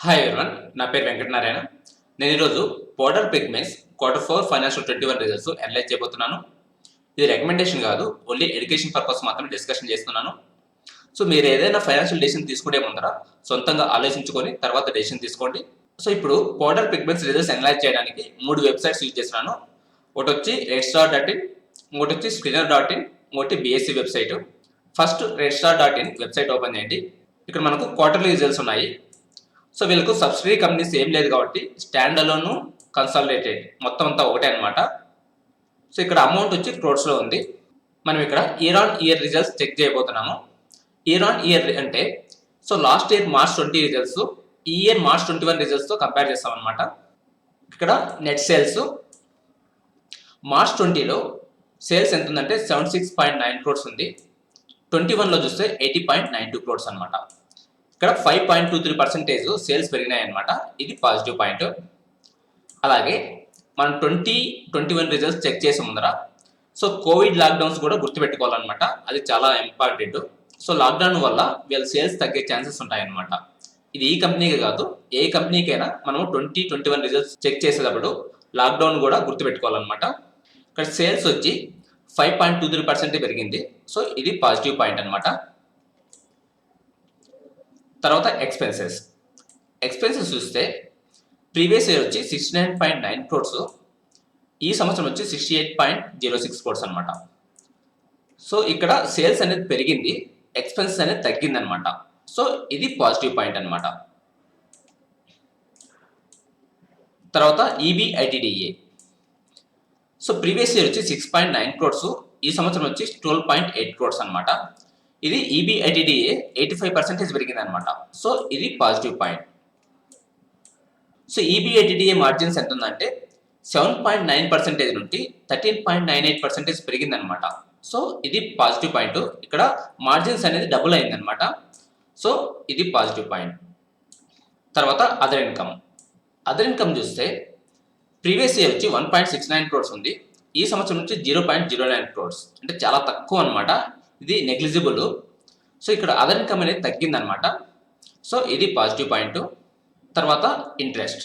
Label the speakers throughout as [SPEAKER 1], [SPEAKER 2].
[SPEAKER 1] Hi everyone, నా పేరు వెంకటనారాయణ. నేను ఈరోజు Porter pigments Q4 financial 21 results analyse చేయబోతున్నాను. ఇది రికమెండేషన్ కాదు, ఓన్లీ ఎడ్యుకేషన్ పర్పస్ మాత్రమే డిస్కషన్ చేస్తున్నాను. సో మీరు ఏదైనా ఫైనాన్షియల్ డెసిషన్ తీసుకునే ముందర సొంతంగా ఆలోచించుకొని తర్వాత డెసిషన్ తీసుకోండి. సో ఇప్పుడు పోర్టర్ పిగ్మెంట్స్ రిజల్ట్స్ అనలైజ్ చేయడానికి 3 వెబ్సైట్స్ యూజ్ చేస్తున్నాను. ఒకటి వచ్చి redstar.in, ఇంకోటి వచ్చి screener.in, ఇంకోటి BSc website. First redstar.in website open చేయండి. ఇక్కడ మనకు క్వార్టర్లీ రిజల్ట్స్ ఉన్నాయి. సో వీళ్ళకు సబ్సిడరీ కంపెనీస్ ఏం లేదు కాబట్టి స్టాండ్ అలోన్ కన్సాలిడేటెడ్ మొత్తం అంతా ఒకటే అనమాట. సో ఇక్కడ అమౌంట్ వచ్చి క్రోడ్స్లో ఉంది. మనం ఇక్కడ year on year results check చేయబోతున్నాము. ఇయర్ ఆన్ ఇయర్ అంటే so last year March 20 results ఈ ఇయర్ March 21 రిజల్ట్స్తో కంపేర్ చేస్తాం అనమాట. ఇక్కడ నెట్ సేల్స్ March 20లో సేల్స్ ఎంత ఉందంటే 76.9 crores ఉంది. 21లో చూస్తే 80.92 crores అనమాట. ఇక్కడ 5.23% సేల్స్ పెరిగినాయి అనమాట. ఇది పాజిటివ్ పాయింట్. అలాగే మనం 2021 రిజల్ట్స్ చెక్ చేసే ముందర సో కోవిడ్ లాక్డౌన్స్ కూడా గుర్తుపెట్టుకోవాలన్నమాట. అది చాలా ఇంపార్టెంట్. సో లాక్డౌన్ వల్ల వీళ్ళ సేల్స్ తగ్గే ఛాన్సెస్ ఉంటాయన్నమాట. ఇది ఈ కంపెనీకి కాదు, ఏ కంపెనీకైనా మనము 2021 రిజల్ట్స్ చెక్ చేసేటప్పుడు లాక్డౌన్ కూడా గుర్తుపెట్టుకోవాలన్నమాట. ఇక్కడ సేల్స్ వచ్చి 5.23% పెరిగింది. సో ఇది పాజిటివ్ పాయింట్ అనమాట. తర్వాత ఎక్స్పెన్సెస్ చూస్తే ప్రీవియస్ ఇయర్ వచ్చి 69.9 crores, ఈ సంవత్సరం వచ్చి 68.06 crores అనమాట. సో ఇక్కడ సేల్స్ అనేది పెరిగింది, ఎక్స్పెన్సెస్ అనేది తగ్గింది అనమాట. సో ఇది పాజిటివ్ పాయింట్ అనమాట. తర్వాత EBITDA సో ప్రీవియస్ ఇయర్ వచ్చి 6.9 crores, ఈ సంవత్సరం వచ్చి 12.8 crores అనమాట. ఇది EBITDA 85% పెరిగింది అనమాట. సో ఇది positive point. So EBITDA margins ఎంత ఉందంటే 7.9% నుండి 13.98% పెరిగింది అనమాట. సో ఇది పాజిటివ్ పాయింట్. ఇక్కడ మార్జిన్స్ అనేది డబుల్ అయింది అనమాట. సో ఇది పాజిటివ్ పాయింట్. తర్వాత అదర్ ఇన్కమ్ చూస్తే ప్రీవియస్ ఇయర్ వచ్చి 1.69 crores ఉంది, ఈ సంవత్సరం నుంచి 0.09 crores, అంటే చాలా తక్కువ అనమాట. ఇది నెగ్లిజిబుల్. సో ఇక్కడ అదర్ ఇన్కమ్ అనేది తగ్గిందనమాట. సో ఇది పాజిటివ్ పాయింట్. తర్వాత ఇంట్రెస్ట్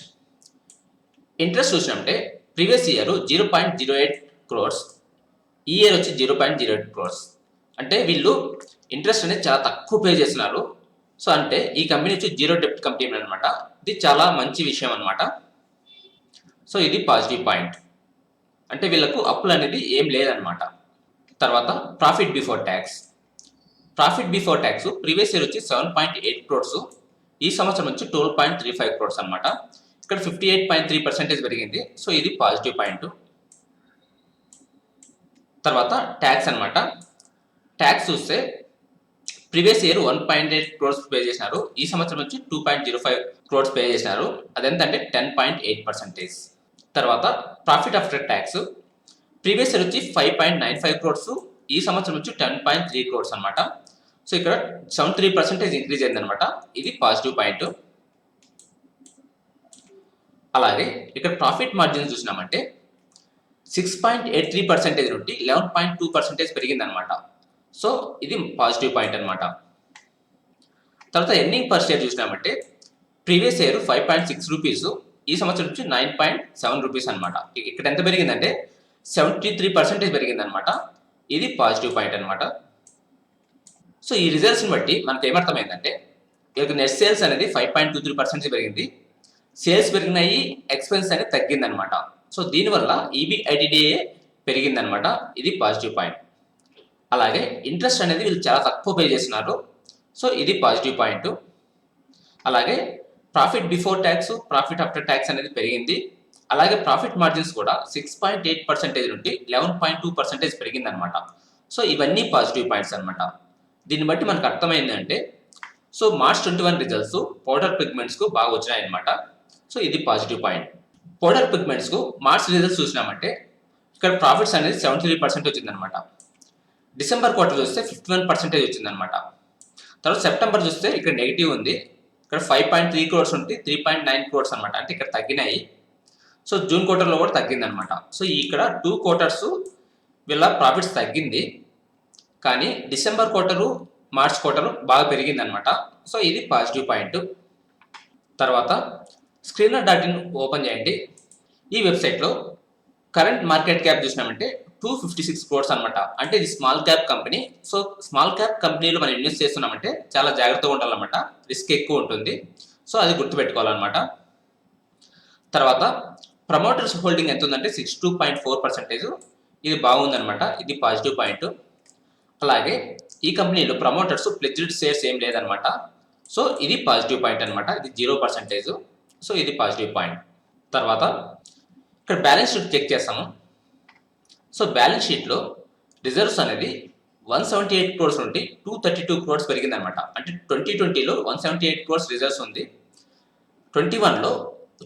[SPEAKER 1] చూసినట్టే ప్రీవియస్ ఇయర్ 0.08 crores, ఈ ఇయర్ వచ్చి 0.08 crores, అంటే వీళ్ళు ఇంట్రెస్ట్ అనేది చాలా తక్కువ పే చేస్తున్నారు. సో అంటే ఈ కంపెనీ వచ్చి జీరో డెప్ట్ కంపెనీ అనమాట. ఇది చాలా మంచి విషయం అనమాట. సో ఇది పాజిటివ్ పాయింట్, అంటే వీళ్ళకు అప్పులు అనేది ఏం లేదనమాట. తర్వాత profit before tax previous year వచ్చి 7.8 crores, ఈ సంవత్సరం వచ్చి 12.35 crores అనమాట. ఇక్కడ 58.3% పెరిగింది. సో ఇది పాజిటివ్ పాయింట్. తర్వాత ట్యాక్స్ అనమాట. ట్యాక్స్ చూస్తే ప్రీవియస్ ఇయర్ 1.8 crores పే చేసినారు, ఈ సంవత్సరం వచ్చి 2.05 crores పే చేసినారు. అదెంతంటే 10.8%. తర్వాత profit after tax previous year వచ్చి 5.95 crores, ఈ సంవత్సరం వచ్చి 10.3 crores అనమాట. సో ఇక్కడ 73% ఇంక్రీజ్ అయింది అనమాట. ఇది పాజిటివ్ పాయింట్. అలాగే ఇక్కడ ప్రాఫిట్ మార్జిన్ చూసినామంటే 6.83% నుండి 11.2% పెరిగింది అనమాట. సో ఇది పాజిటివ్ పాయింట్ అనమాట. తర్వాత ఎర్నింగ్ పర్ షేర్ చూసినామంటే ప్రీవియస్ ఇయర్ 5.6 rupees, ఈ సంవత్సరం నుంచి 9.7 rupees అనమాట. ఇక్కడ ఎంత పెరిగిందంటే 73% పెరిగింది అనమాట. ఇది పాజిటివ్ పాయింట్ అనమాట. సో ఈ రిజల్ట్స్ని బట్టి మనకు ఏమర్థమైందంటే వీళ్ళకి నెట్ సేల్స్ అనేది 5.23% పెరిగింది, సేల్స్ పెరిగినాయి, ఎక్స్పెన్స్ అనేది తగ్గిందనమాట. సో దీనివల్ల EBITDA పెరిగిందనమాట. ఇది పాజిటివ్ పాయింట్. అలాగే ఇంట్రెస్ట్ అనేది వీళ్ళు చాలా తక్కువ పే చేస్తున్నారు. సో ఇది పాజిటివ్ పాయింట్. అలాగే profit before tax, profit after tax అనేది పెరిగింది. అలాగే ప్రాఫిట్ మార్జిన్స్ కూడా 6.8% నుండి 11.2% పెరిగిందనమాట. సో ఇవన్నీ పాజిటివ్ పాయింట్స్ అనమాట. దీన్ని బట్టి మనకు అర్థమైందంటే సో March 21 రిజల్ట్స్ పౌడర్ పిగ్మెంట్స్కు బాగా వచ్చినాయన్నమాట. సో ఇది పాజిటివ్ పాయింట్. పౌడర్ పిగ్మెంట్స్కు మార్చ్ రిజల్ట్స్ చూసినామంటే ఇక్కడ ప్రాఫిట్స్ అనేది 73% వచ్చిందనమాట. డిసెంబర్ క్వార్టర్ చూస్తే 51% వచ్చిందనమాట. తర్వాత సెప్టెంబర్ చూస్తే ఇక్కడ నెగిటివ్ ఉంది. ఇక్కడ 5.3 crores ఉంటే 3.9 crores అనమాట, అంటే ఇక్కడ తగ్గినాయి. సో జూన్ క్వార్టర్లో కూడా తగ్గిందనమాట. సో ఇక్కడ 2 quarters వీళ్ళ ప్రాఫిట్స్ తగ్గింది, కానీ డిసెంబర్ క్వార్టరు మార్చ్ క్వార్టర్ బాగా పెరిగిందనమాట. సో ఇది పాజిటివ్ పాయింట్. తర్వాత స్క్రీనర్ డాట్ ఇన్ ఓపెన్ చేయండి. ఈ వెబ్సైట్లో కరెంట్ మార్కెట్ క్యాప్ చూసినామంటే 256 క్రోర్స్ అనమాట. అంటే ఇది small cap company. So small cap కంపెనీలో మనం ఇన్వెస్ట్ చేస్తున్నామంటే చాలా జాగ్రత్తగా ఉండాలన్నమాట. రిస్క్ ఎక్కువ ఉంటుంది. సో అది గుర్తుపెట్టుకోవాలన్నమాట. తర్వాత ప్రమోటర్స్ హోల్డింగ్ ఎంత ఉందంటే 62.4%. ఇది బాగుందనమాట. ఇది పాజిటివ్ పాయింట్. అలాగే ఈ కంపెనీలో ప్రమోటర్స్ ప్లెడ్జ్డ్ షేర్స్ ఏం లేదనమాట. సో ఇది పాజిటివ్ పాయింట్ అనమాట. ఇది 0%. సో ఇది పాజిటివ్ పాయింట్. తర్వాత ఇక్కడ బ్యాలెన్స్ షీట్ చెక్ చేస్తాము. సో బ్యాలెన్స్ షీట్లో రిజర్వ్స్ అనేది 178 క్రోర్స్ నుండి 232 క్రోర్స్ పెరిగిందనమాట. అంటే 2020లో 178 క్రోర్స్ రిజర్వ్స్ ఉంది, 21లో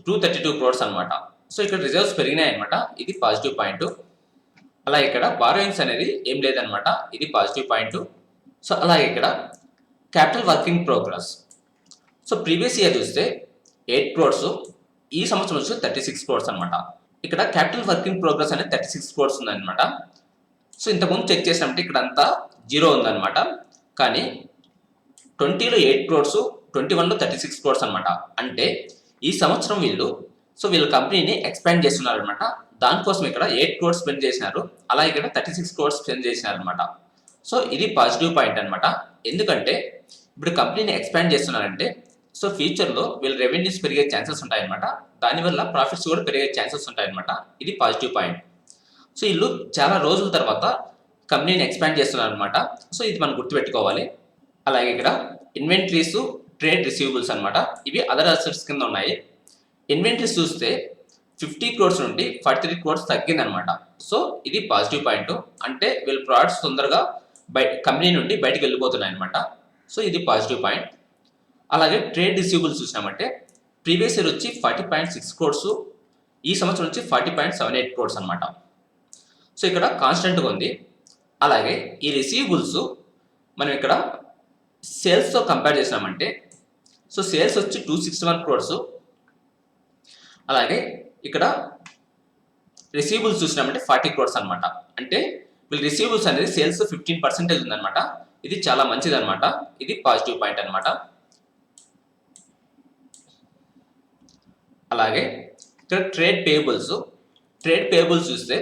[SPEAKER 1] 232 క్రోర్స్ అనమాట. సో ఇక్కడ రిజర్వ్స్ పెరిగినాయి అనమాట. ఇది పాజిటివ్ పాయింట్. అలా ఇక్కడ బారోయింగ్స్ అనేది ఏం లేదనమాట. ఇది పాజిటివ్ పాయింట్. సో అలాగే ఇక్కడ capital working progress. So previous year చూస్తే 8 క్రోర్స్, ఈ సంవత్సరం వచ్చి 36 క్రోర్స్ అనమాట. ఇక్కడ క్యాపిటల్ వర్కింగ్ ప్రోగ్రెస్ అనేది 36 క్రోర్స్ ఉందన్నమాట. సో ఇంతకుముందు చెక్ చేసినప్పుడు ఇక్కడ అంతా 0 ఉందన్నమాట. కానీ 20లో 8 క్రోర్స్, 21లో 36 క్రోర్స్ అనమాట. అంటే ఈ సంవత్సరం వీళ్ళ కంపెనీని ఎక్స్పాండ్ చేస్తున్నారు అనమాట. దానికోసం ఇక్కడ 8 క్రోర్స్ స్పెండ్ చేసినారు, అలా ఇక్కడ 36 క్రోర్స్ స్పెండ్ చేసినారు అనమాట. సో ఇది పాజిటివ్ పాయింట్ అనమాట. ఎందుకంటే ఇప్పుడు కంపెనీని ఎక్స్పాండ్ చేస్తున్నారంటే సో ఫ్యూచర్లో వీళ్ళ రెవెన్యూస్ పెరిగే ఛాన్సెస్ ఉంటాయన్నమాట. దానివల్ల ప్రాఫిట్స్ కూడా పెరిగే ఛాన్సెస్ ఉంటాయన్నమాట. ఇది పాజిటివ్ పాయింట్. సో వీళ్ళు చాలా రోజుల తర్వాత కంపెనీని ఎక్స్పాండ్ చేస్తున్నారు అనమాట. సో ఇది మనం గుర్తుపెట్టుకోవాలి. అలాగే ఇక్కడ ఇన్వెంటరీస్, ట్రేడ్ రిసీవబుల్స్ అనమాట. ఇవి అదర్ అసెట్స్ కింద ఉన్నాయి. ఇన్వెంటరీస్ చూస్తే 50 క్రోర్స్ నుండి 43 క్రోర్స్ తగ్గిందనమాట. సో ఇది పాజిటివ్ పాయింట్. అంటే వీళ్ళ ప్రోడక్ట్స్ తొందరగా కంపెనీ నుండి బయటకు వెళ్ళిపోతున్నాయి అనమాట. సో ఇది పాజిటివ్ పాయింట్. అలాగే ట్రేడ్ రిసీవబుల్స్ చూసినామంటే ప్రీవియస్ ఇయర్ వచ్చి 40.6 క్రోర్స్, ఈ సంవత్సరం వచ్చి 40.78 క్రోర్స్ అనమాట. సో ఇక్కడ కాన్స్టెంట్గా ఉంది. అలాగే ఈ రిసీవబుల్స్ మనం ఇక్కడ సేల్స్తో కంపేర్ చేసినామంటే సో సేల్స్ వచ్చి 261 క్రోర్స్. అలాగే ఇక్కడ రిసీవబుల్స్ చూసినామంటే 40 క్రోర్స్ అనమాట. అంటే వీళ్ళ రిసీవబుల్స్ అనేది సేల్స్ 15% ఉందన్నమాట. ఇది చాలా మంచిది అనమాట. ఇది పాజిటివ్ పాయింట్ అనమాట. అలాగే ఇక్కడ ట్రేడ్ పేయబుల్స్ చూస్తే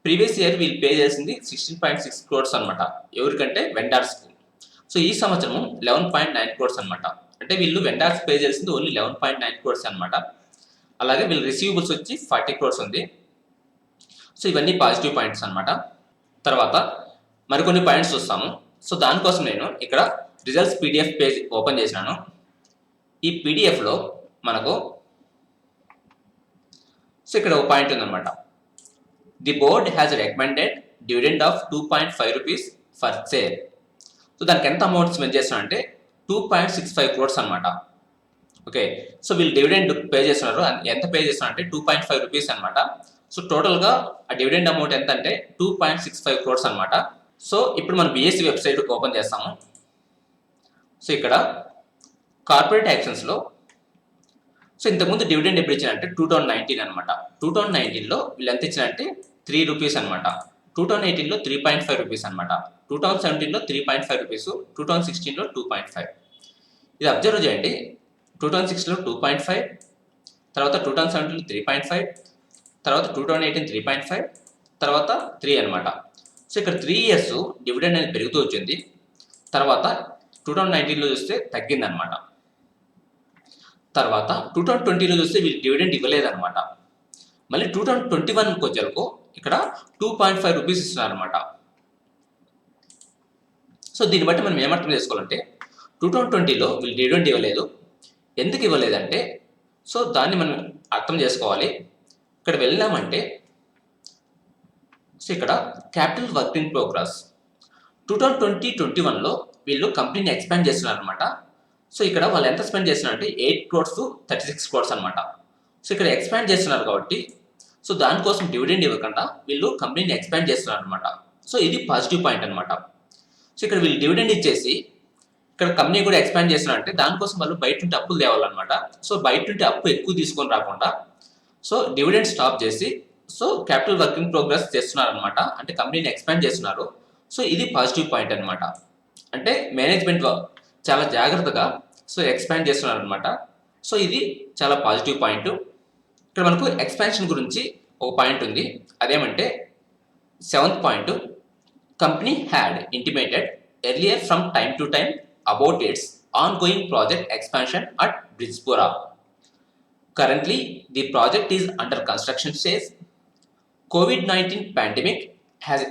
[SPEAKER 1] ప్రీవియస్ ఇయర్ వీళ్ళు పే చేసింది 16.6 క్రోర్స్ అనమాట. ఎవరికంటే వెండార్స్కి. సో ఈ సంవత్సరం 11.9 క్రోర్స్ అనమాట. అంటే వీళ్ళు వెండార్స్ పే చేసింది ఓన్లీ 11.9 క్రోర్స్ అనమాట. అలాగే వీళ్ళ రిసీవబుల్స్ వచ్చి 40 క్రోర్స్ ఉంది. సో ఇవన్నీ పాజిటివ్ పాయింట్స్ అనమాట. తర్వాత మరికొన్ని పాయింట్స్ చూస్తాము. సో దానికోసం నేను ఇక్కడ రిజల్ట్స్ పీడిఎఫ్ పేజ్ ఓపెన్ చేసినాను. ఈ పీడిఎఫ్లో మనకు సో ఇక్కడ ఒక పాయింట్ ఉందన్నమాట. The board has recommended dividend of 2.5 rupees for share. So దానికి ఎంత అమౌంట్ స్పెండ్ చేస్తున్నారు అంటే 2.65 క్రోర్స్ అనమాట. ఓకే, సో వీళ్ళు డివిడెండ్ పే చేస్తున్నారు. ఎంత పే చేస్తున్నారు అంటే 2.5 రూపీస్ అనమాట. సో టోటల్గా ఆ డివిడెండ్ అమౌంట్ ఎంత అంటే 2.65 క్రోర్స్ అనమాట. సో ఇప్పుడు మనం బిఎస్సి వెబ్సైట్ ఓపెన్ చేస్తాము. సో ఇక్కడ కార్పొరేట్ యాక్షన్స్లో సో ఇంతకుముందు డివిడెండ్ ఎప్పుడు ఇచ్చారంటే 2019 అనమాట. 2019లో వీళ్ళు ఎంత ఇచ్చారంటే 3 రూపీస్ అనమాట. 2018లో 3.5 రూపీస్ అనమాట. 2017లో 3.5 రూపీస్, 2016లో 2.5. ఇది అబ్జర్వ్ చేయండి. 2006లో 2.5, తర్వాత 2017లో 3.5, తర్వాత 2018 3.5, తర్వాత 3 అనమాట. సో ఇక్కడ 3 ఇయర్స్ డివిడెండ్ అనేది పెరుగుతూ వచ్చింది. తర్వాత 2019లో చూస్తే తగ్గిందనమాట. తర్వాత 2020లో చూస్తే వీళ్ళు డివిడెండ్ ఇవ్వలేదన్నమాట. మళ్ళీ 2021కి వచ్చేలకు ఇక్కడ 2.5 రూపీస్ ఇస్తున్నారనమాట. సో దీన్ని బట్టి మనం ఏమర్థం చేసుకోవాలంటే 2020లో వీళ్ళు డివిడెండ్ ఇవ్వలేదు. ఎందుకు ఇవ్వలేదంటే సో దాన్ని మనం అర్థం చేసుకోవాలి. ఇక్కడ వెళ్ళామంటే సో ఇక్కడ క్యాపిటల్ వర్కింగ్ ప్రోగ్రెస్ 2020-21లో వీళ్ళు కంపెనీని ఎక్స్పాండ్ చేస్తున్నారు అనమాట. సో ఇక్కడ వాళ్ళు ఎంత స్పెండ్ చేస్తున్నారు అంటే 8 క్రోర్స్ 36 క్రోర్స్ అనమాట. సో ఇక్కడ ఎక్స్పాండ్ చేస్తున్నారు కాబట్టి సో దానికోసం డివిడెండ్ ఇవ్వకుండా వీళ్ళు కంపెనీని ఎక్స్పాండ్ చేస్తున్నారు అనమాట. సో ఇది పాజిటివ్ పాయింట్ అనమాట. సో ఇక్కడ వీళ్ళు డివిడెండ్ ఇచ్చేసి ఇక్కడ కంపెనీ కూడా ఎక్స్పాండ్ చేస్తున్నారు అంటే దానికోసం వాళ్ళు బయట నుండి అప్పులు తేవాలన్నమాట. సో బయట నుండి అప్పు ఎక్కువ తీసుకొని రాకుండా సో డివిడెండ్ స్టాప్ చేసి సో క్యాపిటల్ వర్కింగ్ ప్రోగ్రెస్ చేస్తున్నారు అనమాట. అంటే కంపెనీని ఎక్స్పాండ్ చేస్తున్నారు. సో ఇది పాజిటివ్ పాయింట్ అనమాట. అంటే మేనేజ్మెంట్ చాలా జాగ్రత్తగా సో ఎక్స్పాండ్ చేస్తున్నారు అనమాట. సో ఇది చాలా పాజిటివ్ పాయింట్. ఇక్కడ మనకు ఎక్స్పాన్షన్ గురించి ఒక పాయింట్ ఉంది. అదేమంటే 7th point, company had intimated earlier from time to time about its ongoing project expansion at Brijpura. Currently, the project is under construction stage. COVID-19 pandemic has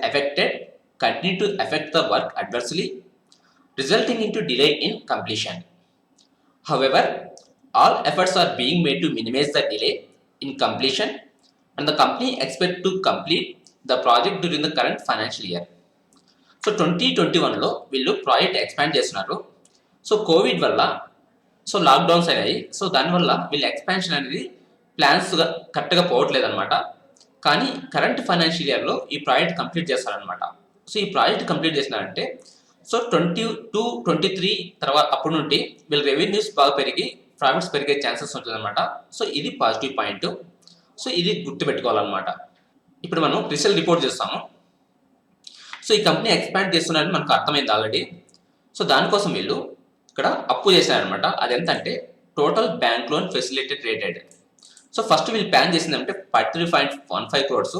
[SPEAKER 1] continued to affect the work adversely, resulting into delay in completion. However, all efforts are being made to minimize the delay in completion, and the company expects to complete the project during the current financial year. So 2021లో వీళ్ళు project expand చేస్తున్నారు. So covid వల్ల lockdowns అయినాయి. So దానివల్ల వీళ్ళ expansion అనేది plans కరెక్ట్గా పోవట్లేదు అనమాట. కానీ కరెంట్ ఫైనాన్షియల్ ఇయర్లో ఈ ప్రాజెక్ట్ కంప్లీట్ చేస్తారనమాట. సో ఈ ప్రాజెక్ట్ కంప్లీట్ చేసినారంటే 22-23 తర్వాత అప్పటి నుండి వీళ్ళ రెవెన్యూస్ బాగా పెరిగి ప్రాఫిట్స్ పెరిగే ఛాన్సెస్ ఉంటుందన్నమాట. సో ఇది పాజిటివ్ పాయింట్. సో ఇది గుర్తుపెట్టుకోవాలన్నమాట. ఇప్పుడు మనం రిజల్ట్ రిపోర్ట్ చేస్తాము. సో ఈ కంపెనీ ఎక్స్పాండ్ చేస్తున్నారని మనకు అర్థమైంది ఆల్రెడీ. సో దానికోసం వీళ్ళు ఇక్కడ అప్పు చేశారనమాట. అది ఎంత అంటే total bank loan facilitate rated. So first వీళ్ళు ప్లాన్ చేసిందంటే 43.15 crores.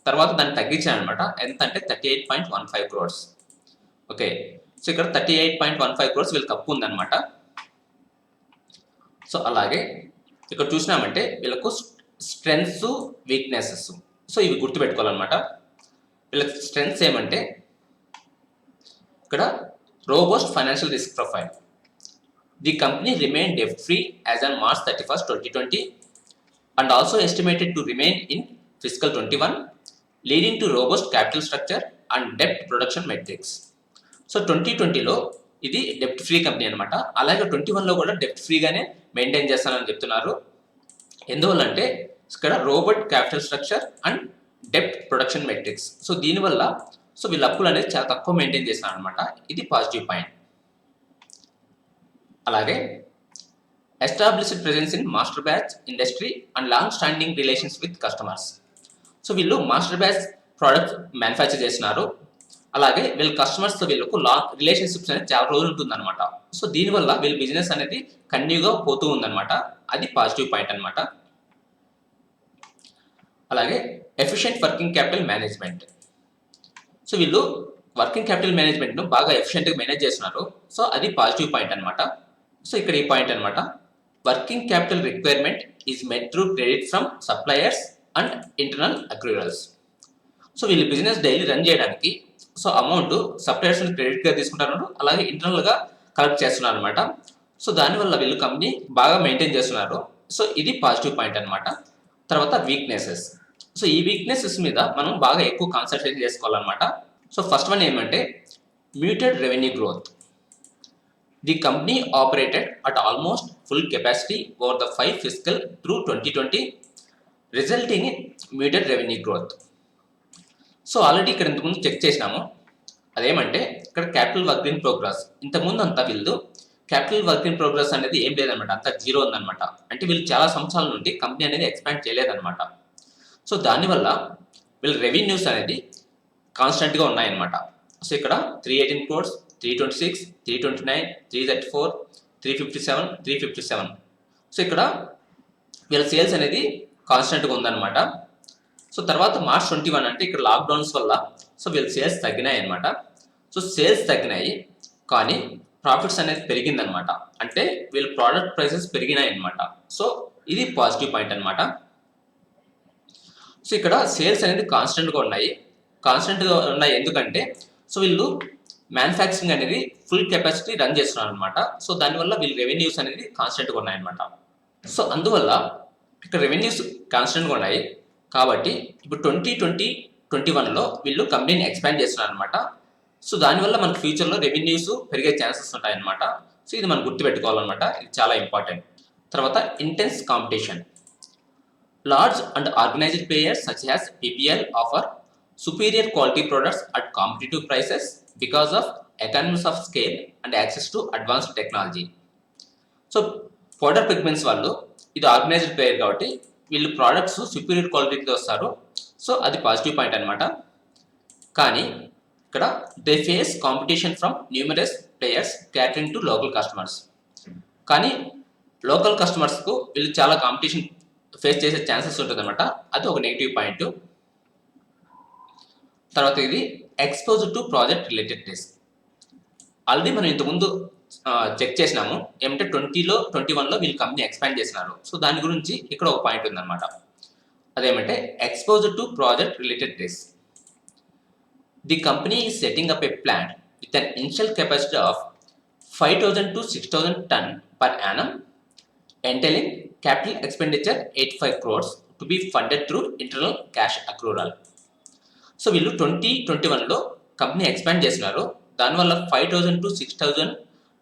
[SPEAKER 1] తర్వాత దాన్ని తగ్గించారనమాట. ఎంత అంటే 38.15 crores. ఓకే, సో ఇక్కడ 38.15 crores వీళ్ళకి అప్పు ఉందన్నమాట. సో అలాగే ఇక్కడ చూసినామంటే వీళ్ళకు స్ట్రెంగ్స్ వీక్నెసెస్, సో ఇవి గుర్తుపెట్టుకోవాలన్నమాట. వీళ్ళకి స్ట్రెంగ్స్ ఏమంటే ఇక్కడ robust financial risk profile. The company remained debt-free as on March 31st, 2020 and also estimated to remain in fiscal 21, leading to robust capital structure and debt reduction metrics. So 2020లో ఇది డెప్ట్ free company అనమాట. అలాగే 21లో కూడా డెప్ట్ ఫ్రీగానే maintain చేస్తానని చెప్తున్నారు. ఎందువల్లంటే ఇక్కడ రోబస్ట్ క్యాపిటల్ స్ట్రక్చర్ అండ్ డెప్ట్ ప్రొడక్షన్ మెట్రిక్స్. సో దీనివల్ల వీళ్ళ అప్పులు అనేది చాలా తక్కువ మెయింటైన్ చేస్తున్నారు అనమాట. ఇది పాజిటివ్ పాయింట్. అలాగే established presence in master batch industry and long standing relations with customers. So వీళ్ళు మాస్టర్ బ్యాచ్ ప్రోడక్ట్ మ్యానుఫ్యాక్చర్ చేస్తున్నారు. అలాగే వీళ్ళ కస్టమర్స్తో వీళ్ళకు లాంగ్ రిలేషన్షిప్స్ అనేది చాలా రోజులు ఉంటుందన్నమాట. సో దీనివల్ల వీళ్ళ బిజినెస్ అనేది కంటిన్యూగా పోతూ ఉందన్నమాట. అది పాజిటివ్ పాయింట్ అనమాట. అలాగే efficient working capital management. So వీళ్ళు వర్కింగ్ క్యాపిటల్ మేనేజ్మెంట్ను బాగా ఎఫిషియెంట్గా మేనేజ్ చేస్తున్నారు. సో అది పాజిటివ్ పాయింట్ అనమాట. సో ఇక్కడ ఈ పాయింట్ అనమాట, working capital requirement is met through credit from suppliers and internal accruals. So వీళ్ళు బిజినెస్ డైలీ రన్ చేయడానికి అమౌంట్ సప్లయర్స్ క్రెడిట్గా తీసుకుంటున్నారు, అలాగే ఇంటర్నల్గా కలెక్ట్ చేస్తున్నారు అనమాట. సో దానివల్ల వీళ్ళు కంపెనీ బాగా మెయింటైన్ చేస్తున్నారు. సో ఇది పాజిటివ్ పాయింట్ అనమాట. తర్వాత వీక్నెసెస్. సో ఈ వీక్నెసెస్ మీద మనం బాగా ఎక్కువ కాన్సన్ట్రేట్ చేసుకోవాలన్నమాట. సో ఫస్ట్ వన్ ఏమంటే muted revenue growth. The company operated at almost full capacity over the 5 fiscal through 2020, resulting in muted revenue growth. So already ఇక్కడ ఇంతకుముందు చెక్ చేసినాము. అదేమంటే ఇక్కడ క్యాపిటల్ వర్క్ ఇన్ ప్రోగ్రెస్. ఇంతకుముందు అంతా వీళ్ళు క్యాపిటల్ వర్క్ ఇన్ ప్రోగ్రెస్ అనేది ఏం లేదనమాట, అంతా జీరో ఉందన్నమాట. అంటే వీళ్ళు చాలా సంవత్సరాల నుండి కంపెనీ అనేది ఎక్స్పాండ్ చేయలేదన్నమాట. సో దానివల్ల వీళ్ళ రెవెన్యూస్ అనేది కాన్స్టెంట్గా ఉన్నాయన్నమాట. సో ఇక్కడ 318 crores, 326, 329, 334, 357, 357. సో ఇక్కడ వీళ్ళ సేల్స్ అనేది కాన్స్టెంట్గా ఉందన్నమాట. సో తర్వాత March 21 అంటే ఇక్కడ లాక్డౌన్స్ వల్ల వీళ్ళ సేల్స్ తగ్గినాయి అనమాట. సో సేల్స్ తగ్గినాయి కానీ ప్రాఫిట్స్ అనేది పెరిగిందనమాట. అంటే వీళ్ళ ప్రోడక్ట్ ప్రైసెస్ పెరిగినాయి అనమాట. సో ఇది పాజిటివ్ పాయింట్ అనమాట. సో ఇక్కడ సేల్స్ అనేది కాన్స్టెంట్గా ఉన్నాయి ఎందుకంటే వీళ్ళు మ్యానుఫ్యాక్చరింగ్ అనేది ఫుల్ కెపాసిటీ రన్ చేస్తున్నారు అనమాట. సో దానివల్ల వీళ్ళ రెవెన్యూస్ అనేది కాన్స్టెంట్గా ఉన్నాయన్నమాట. సో అందువల్ల ఇక్కడ రెవెన్యూస్ కాన్స్టెంట్గా ఉన్నాయి కాబట్టి ఇప్పుడు 2021లో వీళ్ళు కంపెనీని ఎక్స్పాండ్ చేస్తున్నారు అనమాట. సో దానివల్ల మనకు ఫ్యూచర్లో రెవెన్యూస్ పెరిగే ఛాన్సెస్ ఉంటాయన్నమాట. సో ఇది మనం గుర్తుపెట్టుకోవాలన్నమాట. ఇది చాలా ఇంపార్టెంట్. తర్వాత intense competition. Large and organised players such as PPL offer superior quality products at competitive prices because of economies of scale and access to advanced technology. So powder pigments వాళ్ళు ఇది organised player కాబట్టి వీళ్ళు products superior క్వాలిటీతో వస్తారు. So అది positive point అనమాట. కానీ ఇక్కడ they face competition from numerous players catering to local customers. కానీ లోకల్ కస్టమర్స్కు వీళ్ళు చాలా కాంపిటీషన్ ఫేస్ చేసే ఛాన్సెస్ ఉంటుంది అనమాట. అది ఒక నెగిటివ్ పాయింట్. తర్వాత ఇది expose to project related risk. Already మనం ఇంతకుముందు చెక్ చేసినాము ఏమంటే 20లో 21లో వీళ్ళు కంపెనీ ఎక్స్పాండ్ చేసినారు. సో దాని గురించి ఇక్కడ ఒక పాయింట్ ఉందన్నమాట. అదేమంటే expose to project related risk. The company is setting up A plant with an initial capacity of 5,000 to 6,000 ton per annum, entailing capital expenditure 85 crores to be funded through internal cash accrual. So వీళ్ళు 2021లో company expand చేసినారు. దానివల్ల 5,000 to 6,000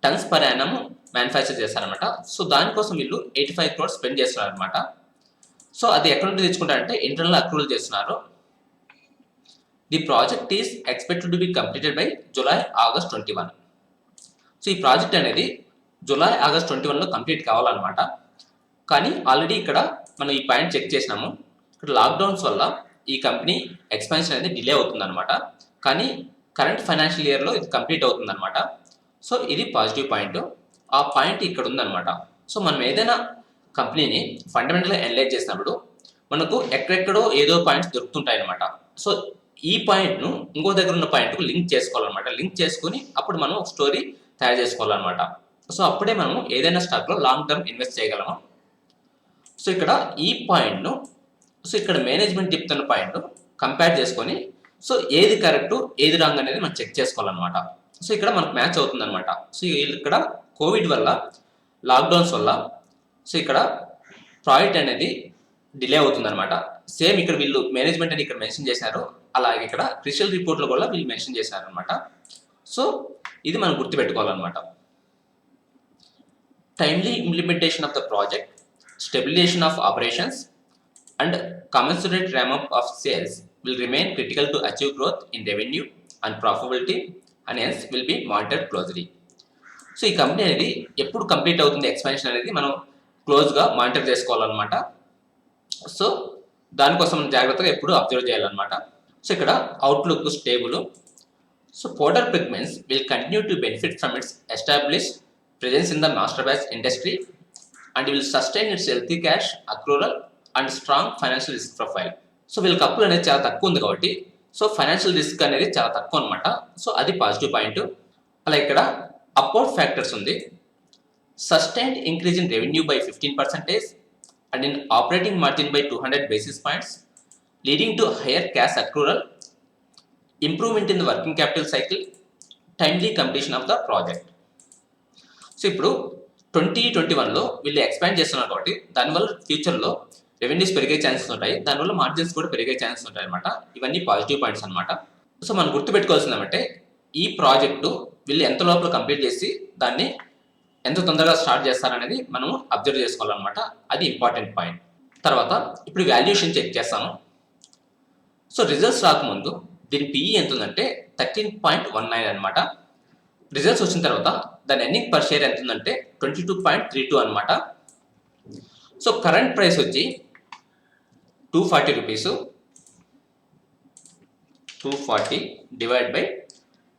[SPEAKER 1] turns per annum manufacture చేస్తారనమాట. So దానికోసం వీళ్ళు 85 crores spend చేస్తున్నారు అనమాట. So అది ఎక్కడ నుండి తెచ్చుకుంటారంటే ఇంటర్నల్ అక్రూవల్ చేస్తున్నారు. The project is expected to be completed by July August 21. So ఈ ప్రాజెక్ట్ అనేది జూలై ఆగస్ట్ 21లో కంప్లీట్ కావాలన్నమాట. కానీ ఆల్రెడీ ఇక్కడ మనం ఈ పాయింట్ చెక్ చేసినాము. ఇక్కడ లాక్డౌన్స్ వల్ల ఈ కంపెనీ ఎక్స్పాన్షన్ అనేది డిలే అవుతుందన్నమాట. కానీ కరెంట్ ఫైనాన్షియల్ ఇయర్లో ఇది కంప్లీట్ అవుతుందన్నమాట. సో ఇది పాజిటివ్ పాయింట్. ఆ పాయింట్ ఇక్కడ ఉందన్నమాట. సో మనం ఏదైనా కంపెనీని ఫండమెంటల్గా అనలైజ్ చేసినప్పుడు మనకు ఎక్కడెక్కడో ఏదో పాయింట్స్ దొరుకుతుంటాయి అనమాట. సో ఈ పాయింట్ను ఇంకో దగ్గర ఉన్న పాయింట్కు లింక్ చేసుకోవాలన్నమాట. లింక్ చేసుకుని అప్పుడు మనం ఒక స్టోరీ తయారు చేసుకోవాలన్నమాట. సో అప్పుడే మనము ఏదైనా స్టాక్లో లాంగ్ టర్మ్ ఇన్వెస్ట్ చేయగలము. సో ఇక్కడ ఈ పాయింట్ను సో ఇక్కడ మేనేజ్మెంట్ చెప్తున్న పాయింట్ కంపేర్ చేసుకొని సో ఏది కరెక్ట్ ఏది రాంగ్ అనేది మనం చెక్ చేసుకోవాలన్నమాట. సో ఇక్కడ మనకు మ్యాచ్ అవుతుందన్నమాట. సో ఇక్కడ కోవిడ్ వల్ల లాక్డౌన్స్ వల్ల సో ఇక్కడ ప్రాజెక్ట్ అనేది డిలే అవుతుందన్నమాట. సేమ్ ఇక్కడ వీళ్ళు మేనేజ్మెంట్ అని ఇక్కడ మెన్షన్ చేశారు. అలాగే ఇక్కడ క్రిషియల్ రిపోర్ట్లో కూడా వీళ్ళు మెన్షన్ చేశారనమాట. సో ఇది మనం గుర్తుపెట్టుకోవాలన్నమాట. Timely implementation of the project, stabilization of operations and commensurate ramp-up of sales will remain critical to achieve growth in revenue and profitability and hence will be monitored closely. So ఈ company అనేది ఎప్పుడు complete అవుతుంది expansion అనేది మనం క్లోజ్గా monitor చేసుకోవాలన్నమాట. So దానికోసం జాగ్రత్తగా ఎప్పుడు అబ్జర్వ్ చేయాలన్నమాట. సో ఇక్కడ outlook stable. So Porter pigments will continue to benefit from it's establish presence in the master batch industry and will sustain it's healthy cash accrual and strong financial risk profile. So వీళ్ళకి అప్పులు అనేది చాలా తక్కువ ఉంది కాబట్టి so financial risk అనేది చాలా తక్కువ అనమాట. సో అది పాజిటివ్ పాయింట్. అలా ఇక్కడ అప్వర్డ్ ఫ్యాక్టర్స్ ఉంది. Sustained increase in revenue by 15% and in operating margin by 200 basis points leading to hire cash accrual, improvement in the working capital cycle, timely completion of the project. So ఇప్పుడు 2021లో వీళ్ళు expand చేస్తున్నారు కాబట్టి దానివల్ల ఫ్యూచర్లో revenues పెరిగే chances ఉంటాయి. దానివల్ల margins కూడా పెరిగే ఛాన్సెస్ ఉంటాయి అనమాట. ఇవన్నీ పాజిటివ్ పాయింట్స్ అనమాట. సో మనం గుర్తుపెట్టుకోవాల్సిందంటే ఈ ప్రాజెక్టు వీళ్ళు ఎంత లోపల కంప్లీట్ చేసి దాన్ని ఎంత తొందరగా స్టార్ట్ చేస్తారనేది మనం అబ్జర్వ్ చేసుకోవాలన్నమాట. అది ఇంపార్టెంట్ పాయింట్. తర్వాత ఇప్పుడు వాల్యుయేషన్ చెక్ చేస్తాను. సో రిజల్ట్స్ రాకముందు దీని పిఈ ఎంత ఉందంటే 13.19 అనమాట. రిజల్ట్స్ వచ్చిన తర్వాత దాని ఎర్నింగ్ పర్ షేర్ ఎంత ఉందంటే 22.32 అనమాట. సో కరెంట్ ప్రైస్ వచ్చి 240 రూపీస్. 240 divide by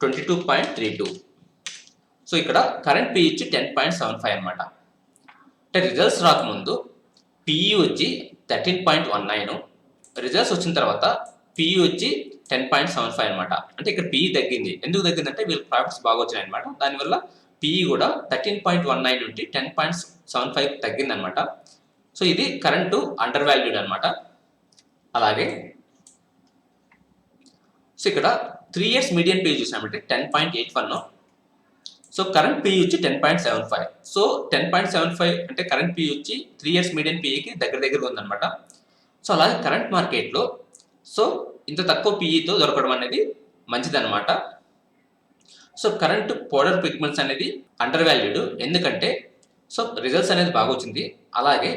[SPEAKER 1] 22.32. సో ఇక్కడ కరెంట్ పిఈ వచ్చి 10.75 అనమాట. అంటే రిజల్ట్స్ రాకముందు పిఈ వచ్చి 13.19, రిజల్ట్స్ వచ్చిన తర్వాత పిఈ వచ్చి 10.75 అనమాట. అంటే ఇక్కడ పిఈ తగ్గింది. ఎందుకు తగ్గిందంటే వీళ్ళ ప్రాఫిట్స్ బాగా వచ్చినాయి అనమాట. దానివల్ల పిఈ కూడా 13.19 నుండి 10.75 తగ్గింది అనమాట. సో ఇది కరెంటు అండర్ వాల్యూడ్ అనమాట. అలాగే సో ఇక్కడ 3 years మీడియం పిఈ చూసినామంటే 10.81. సో కరెంట్ పిఈ వచ్చి 10.75. సో 10.75 అంటే కరెంట్ పిఈ వచ్చి 3 years మీడియం పిఈకి దగ్గరగా ఉందన్నమాట. సో అలాగే కరెంట్ మార్కెట్లో సో ఇంత తక్కువ పిఈతో దొరకడం అనేది మంచిదన్నమాట. సో కరెంట్ పౌడర్ పిగ్మెంట్స్ అనేది అండర్ వాల్యూడ్. ఎందుకంటే సో రిజల్ట్స్ అనేది బాగా వచ్చింది. అలాగే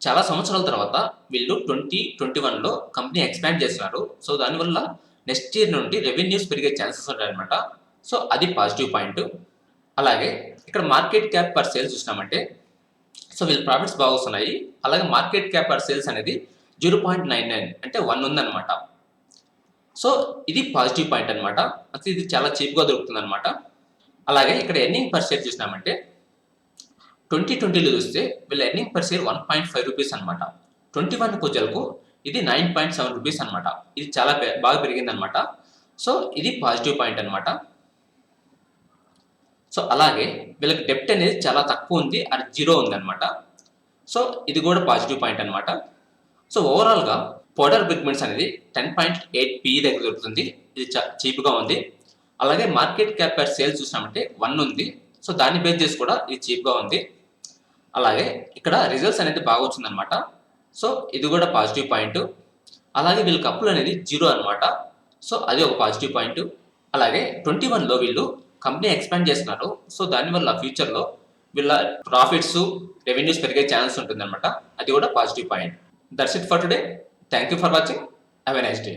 [SPEAKER 1] చాలా సంవత్సరాల తర్వాత వీళ్ళు 2021లో కంపెనీ ఎక్స్పాండ్ చేస్తున్నారు. సో దానివల్ల నెక్స్ట్ ఇయర్ నుండి రెవెన్యూస్ పెరిగే ఛాన్సెస్ ఉంటాయన్నమాట. సో అది పాజిటివ్ పాయింట్. అలాగే ఇక్కడ మార్కెట్ క్యాప్ పర్ సేల్స్ చూసినామంటే సో వీళ్ళ ప్రాఫిట్స్ బాగా వస్తున్నాయి. అలాగే మార్కెట్ క్యాప్ పర్ సేల్స్ అనేది 0.99 అంటే 1 ఉందన్నమాట. సో ఇది పాజిటివ్ పాయింట్ అనమాట. ఇది చాలా చీప్గా దొరుకుతుంది అనమాట. అలాగే ఇక్కడ ఎర్నింగ్ పర్ షేర్ చూసినామంటే 2020లో చూస్తే వీళ్ళ ఎర్నింగ్ పర్ షేర్ 1.5 రూపీస్ అనమాట. 21 పూజలకు ఇది 9.7 రూపీస్ అనమాట. ఇది చాలా బాగా పెరిగింది అనమాట. సో ఇది పాజిటివ్ పాయింట్ అనమాట. సో అలాగే వీళ్ళకి డెప్ట్ అనేది చాలా తక్కువ ఉంది, అది 0 ఉందన్నమాట. సో ఇది కూడా పాజిటివ్ పాయింట్ అనమాట. సో ఓవరాల్గా పోడర్ పిగ్మెంట్స్ అనేది 10.8 PE దగ్గర దొరుకుతుంది. ఇది చీప్గా ఉంది. అలాగే మార్కెట్ క్యాప్ పర్ సేల్స్ చూసినామంటే 1 ఉంది. సో దాన్ని బేస్ చేసి కూడా ఇది చీప్గా ఉంది. అలాగే ఇక్కడ రిజల్ట్స్ అనేది బాగా వచ్చిందనమాట. సో ఇది కూడా పాజిటివ్ పాయింట్. అలాగే వీళ్ళకి అప్పులు అనేది 0 అనమాట. సో అది ఒక పాజిటివ్ పాయింట్. అలాగే 21లో వీళ్ళు కంపెనీ ఎక్స్పాండ్ చేస్తున్నారు. సో దానివల్ల ఫ్యూచర్లో వీళ్ళ ప్రాఫిట్స్, రెవెన్యూస్ పెరిగే ఛాన్స్ ఉంటుందన్నమాట. అది కూడా positive point. That's it for today. Thank you for watching. Have a nice day.